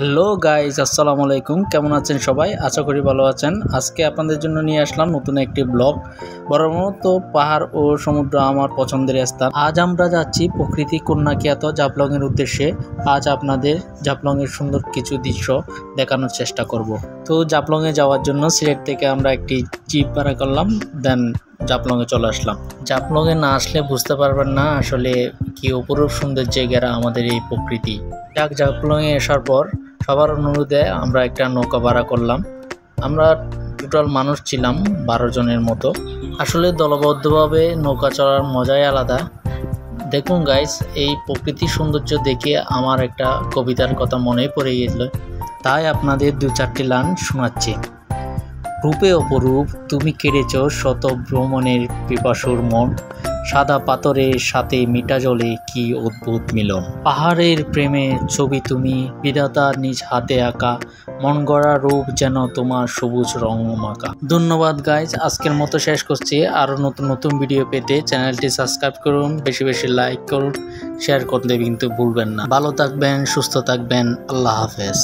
Hello guys, আসসালামু আলাইকুম। কেমন আছেন সবাই? আশা করি ভালো আছেন। আজকে আপনাদের জন্য নিয়ে আসলাম নতুন একটি ব্লগ। বরাবরত পাহাড় ও সমুদ্র আমার পছন্দের স্থান। আজ আমরা যাচ্ছি প্রকৃতি কন্যা খ্যাত জাফলংয়ের উদ্দেশ্যে। আজ আপনাদের জাফলংয়ের সুন্দর কিছু দৃশ্য দেখানোর চেষ্টা করব। তো জাফলংয়ে যাওয়ার জন্য সিলেট থেকে আমরা একটি জিপ ভাড়া করলাম, দেন জাফলংয়ে চলে আসলাম। জাফলংয়ে না আসলে বুঝতে পারবেন না আসলে কি অপরূপ সৌন্দর্যে ঘেরা আমাদের এই প্রকৃতি। জাফলংয়ে আসার পর সবার অনুরোধে আমরা একটা নৌকা ভাড়া করলাম। আমরা টোটাল মানুষ ছিলাম 12 জনের মতো। আসলে দলবদ্ধভাবে নৌকা চলার মজাই আলাদা। দেখুন গাইস, এই প্রকৃতির সৌন্দর্য দেখে আমার একটা কবিতার কথা মনে পড়ে গেছিল, তাই আপনাদের 2-4টি লাইন শোনাচ্ছি। রূপে অপরূপ তুমি কেড়েছ শত ভ্রমণের পিপাসুর মন, সাদা পাথরের সাথে মিঠা জলে কি অদ্ভুত মিলন। পাহাড়ের প্রেমে ছবি তুমি, বিধাতার নিজ হাতে আঁকা, মন গড়া রূপ যেন তোমার সবুজ রং মাখা। ধন্যবাদ গাইজ, আজকের মতো শেষ করছি। আরও নতুন নতুন ভিডিও পেতে চ্যানেলটি সাবস্ক্রাইব করুন, বেশি বেশি লাইক করুন, শেয়ার করতে কিন্তু ভুলবেন না। ভালো থাকবেন, সুস্থ থাকবেন। আল্লাহ হাফেজ।